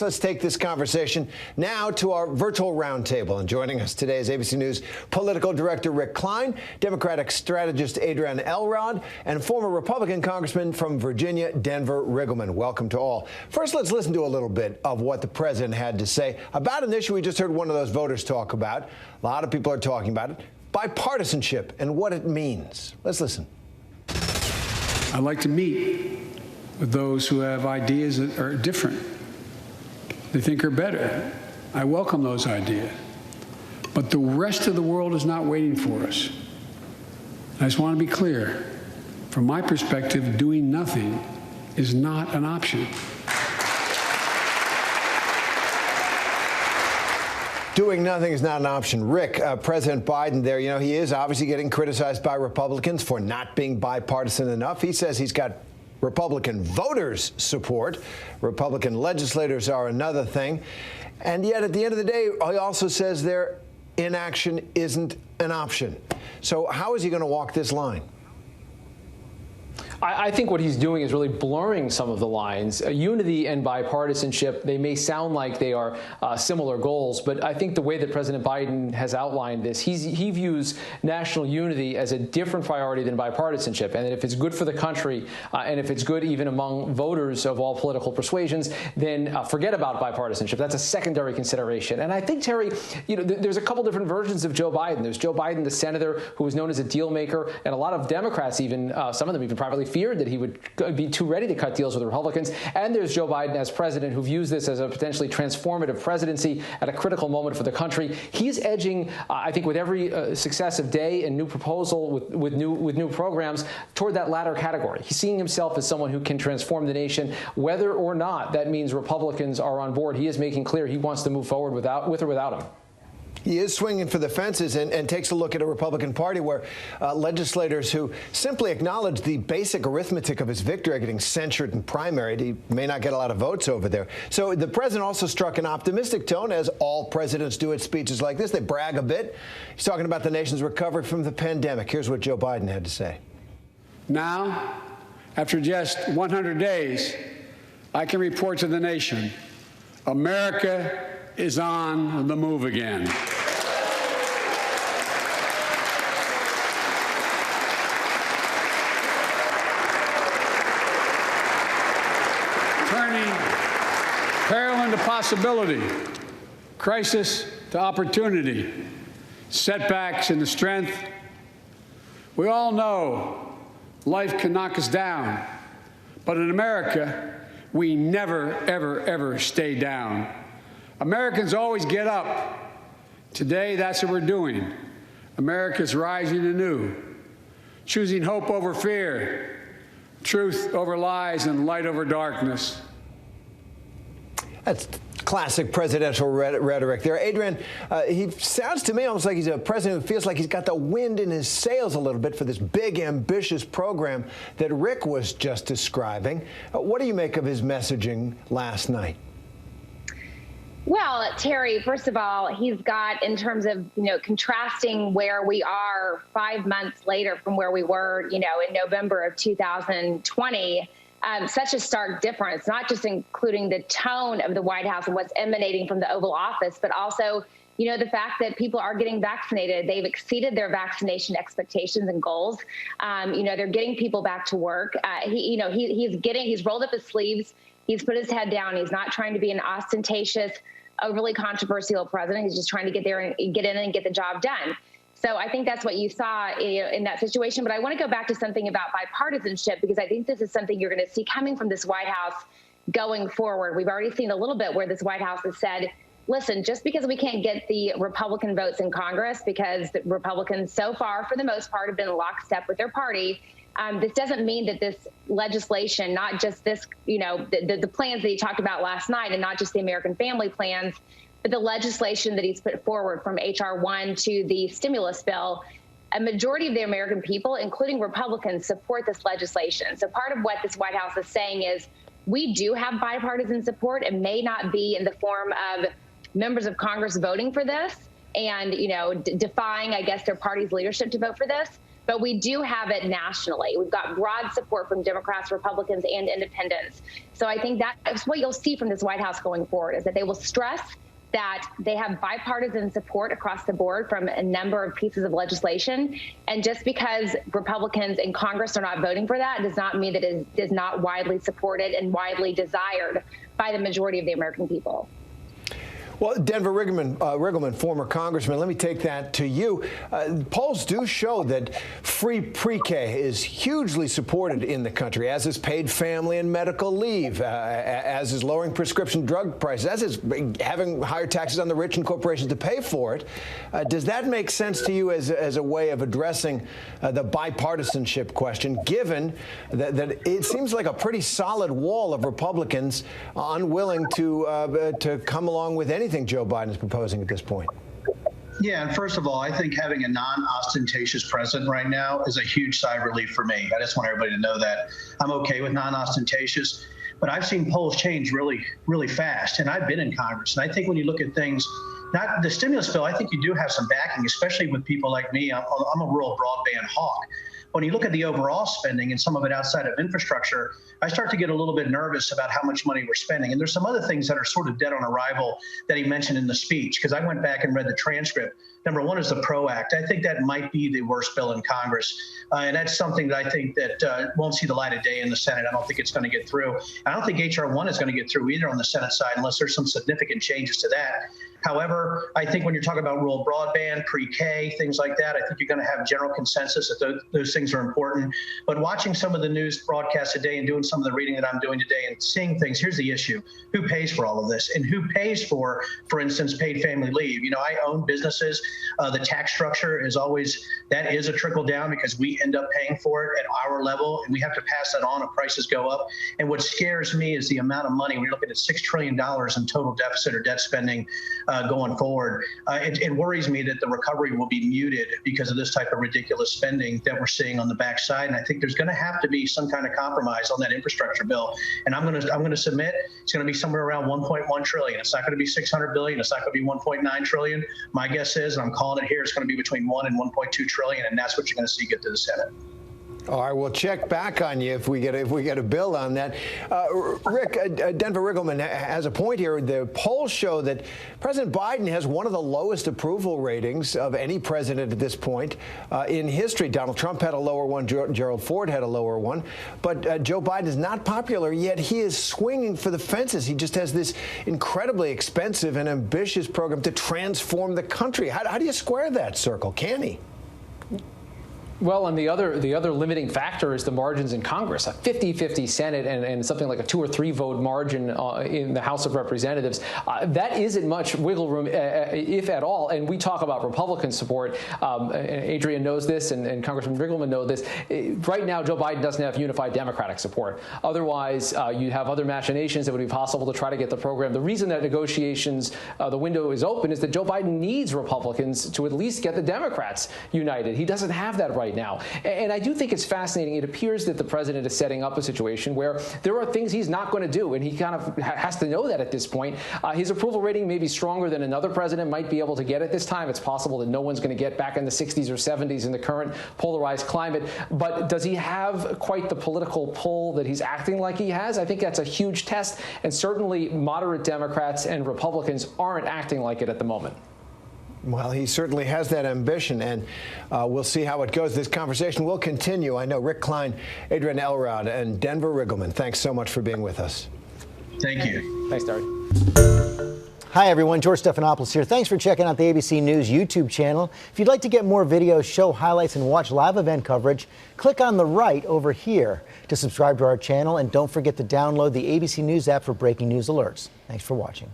Let's take this conversation now to our virtual roundtable. And joining us today is ABC News political director Rick Klein, Democratic strategist Adrian Elrod, and former Republican Congressman from Virginia, Denver Riggleman. Welcome to all. First, let's listen to a little bit of what the president had to say about an issue we just heard one of those voters talk about. A lot of people are talking about it. Bipartisanship and what it means. Let's listen. I'd like to meet with those who have ideas that are different. They think are better. I welcome those ideas. But the rest of the world is not waiting for us. I just want to be clear. From my perspective, doing nothing is not an option. Doing nothing is not an option. Rick, President Biden there, you know, he is obviously getting criticized by Republicans for not being bipartisan enough. He says he's got Republican voters' support. Republican legislators are another thing. And yet, at the end of the day, he also says their inaction isn't an option. So how is he going to walk this line? I think what he's doing is really blurring some of the lines. Unity and bipartisanship, they may sound like they are similar goals, but I think the way that President Biden has outlined this, he views national unity as a different priority than bipartisanship, and that if it's good for the country and if it's good even among voters of all political persuasions, then forget about bipartisanship. That's a secondary consideration. And I think, Terry, you know, there's a couple different versions of Joe Biden. There's Joe Biden, the senator, who was known as a deal maker, and a lot of Democrats, even some of them even privately feared that he would be too ready to cut deals with the Republicans. And there's Joe Biden as president, who views this as a potentially transformative presidency at a critical moment for the country. He's edging, I think, with every successive day and new proposal with new programs toward that latter category. He's seeing himself as someone who can transform the nation, whether or not that means Republicans are on board. He is making clear he wants to move forward with or without him. He is swinging for the fences and takes a look at a Republican Party where legislators who simply acknowledge the basic arithmetic of his victory are getting censured and primaried. He may not get a lot of votes over there. So the president also struck an optimistic tone, as all presidents do at speeches like this. They brag a bit. He's talking about the nation's recovery from the pandemic. Here's what Joe Biden had to say. Now, after just 100 days, I can report to the nation, America is on the move again. Turning peril into possibility, crisis to opportunity, setbacks into strength. We all know life can knock us down, but in America, we never, ever, ever stay down. Americans always get up. Today, that's what we're doing. America's rising anew, choosing hope over fear, truth over lies, and light over darkness. That's classic presidential rhetoric there. Adrian, he sounds to me almost like he's a president who feels like he's got the wind in his sails a little bit for this big, ambitious program that Rick was just describing. What do you make of his messaging last night? Well, Terry, first of all, he's got, in terms of, contrasting where we are 5 months later from where we were, in November of 2020, such a stark difference, not just including the tone of the White House and what's emanating from the Oval Office, but also, the fact that people are getting vaccinated. They've exceeded their vaccination expectations and goals. They're getting people back to work. He's rolled up his sleeves. He's put his head down. He's not trying to be an ostentatious, overly controversial president. He's just trying to get there and get in and get the job done. So I think that's what you saw in that situation. But I want to go back to something about bipartisanship, because I think this is something you're going to see coming from this White House going forward. We've already seen a little bit where this White House has said, listen, just because we can't get the Republican votes in Congress, because the Republicans so far, for the most part, have been in lockstep with their party, this doesn't mean that this legislation, not just this, the plans that he talked about last night, and not just the American family plans, but the legislation that he's put forward, from H.R. 1 to the stimulus bill, a majority of the American people, including Republicans, support this legislation. So part of what this White House is saying is we do have bipartisan support. It may not be in the form of members of Congress voting for this and, defying, I guess, their party's leadership to vote for this. but we do have it nationally. We've got broad support from Democrats, Republicans, and independents. So I think that's what you'll see from this White House going forward, is that they will stress that they have bipartisan support across the board from a number of pieces of legislation. And just because Republicans in Congress are not voting for that does not mean that it is not widely supported and widely desired by the majority of the American people. Well, Denver Riggleman, former congressman, let me take that to you. Polls do show that free pre-K is hugely supported in the country, as is paid family and medical leave, as is lowering prescription drug prices, as is having higher taxes on the rich and corporations to pay for it. Does that make sense to you as a way of addressing the bipartisanship question, given that it seems like a pretty solid wall of Republicans unwilling to come along with anything Joe Biden is proposing at this point? Yeah, and first of all, I think having a non-ostentatious president right now is a huge sigh of relief for me. I just want everybody to know that. I'm okay with non-ostentatious, but I've seen polls change really, really fast, and I've been in Congress. And I think when you look at things, not the stimulus bill, I think you do have some backing, especially with people like me. I'm a rural broadband hawk. When you look at the overall spending and some of it outside of infrastructure, I start to get a little bit nervous about how much money we're spending. And there's some other things that are sort of dead on arrival that he mentioned in the speech, because I went back and read the transcript. Number one is the PRO Act. I think that might be the worst bill in Congress. And that's something that I think that won't see the light of day in the Senate. I don't think it's going to get through. I don't think H.R. 1 is going to get through either on the Senate side unless there's some significant changes to that. However, I think when you're talking about rural broadband, pre-K, things like that, I think you're going to have general consensus that those things are important. But watching some of the news broadcasts today and doing some of the reading that I'm doing today and seeing things, here's the issue. Who pays for all of this? And who pays for instance, paid family leave? You know, I own businesses. The tax structure is always, that is a trickle down because we end up paying for it at our level, and we have to pass that on if prices go up. And what scares me is the amount of money. We're looking at $6 trillion in total deficit or debt spending going forward. It worries me that the recovery will be muted because of this type of ridiculous spending that we're seeing on the backside. And I think there's going to have to be some kind of compromise on that infrastructure bill. And I'm going to submit it's going to be somewhere around 1.1 trillion. It's not going to be 600 billion. It's not going to be 1.9 trillion. My guess is, and I'm calling it here, it's going to be between 1 and 1.2 trillion, and that's what you're going to see get to the Senate. All right, we'll check back on you if we get a bill on that. Rick, Denver Riggleman has a point here. The polls show that President Biden has one of the lowest approval ratings of any president at this point in history. Donald Trump had a lower one. Gerald Ford had a lower one. But Joe Biden is not popular, yet he is swinging for the fences. He just has this incredibly expensive and ambitious program to transform the country. How do you square that circle? Can he? Well, and the other limiting factor is the margins in Congress. A 50-50 Senate and something like a 2 or 3 vote margin in the House of Representatives. That isn't much wiggle room, if at all. And we talk about Republican support. Adrian knows this, and Congressman Riggleman knows this. Right now, Joe Biden doesn't have unified Democratic support. Otherwise, you have other machinations that would be possible to try to get the program. The reason that negotiations, the window is open, is that Joe Biden needs Republicans to at least get the Democrats united. He doesn't have that right now. And I do think it's fascinating. It appears that the president is setting up a situation where there are things he's not going to do, and he kind of has to know that at this point. His approval rating may be stronger than another president might be able to get at this time. It's possible that no one's going to get back in the 60s or 70s in the current polarized climate. But does he have quite the political pull that he's acting like he has? I think that's a huge test, and certainly moderate Democrats and Republicans aren't acting like it at the moment. Well, he certainly has that ambition, and we'll see how it goes. This conversation will continue. I know Rick Klein, Adrian Elrod, and Denver Riggleman. Thanks so much for being with us. Thank you. Thanks, Terry. Hi, everyone. George Stephanopoulos here. Thanks for checking out the ABC News YouTube channel. If you'd like to get more videos, show highlights, and watch live event coverage, click on the right over here to subscribe to our channel. And don't forget to download the ABC News app for breaking news alerts. Thanks for watching.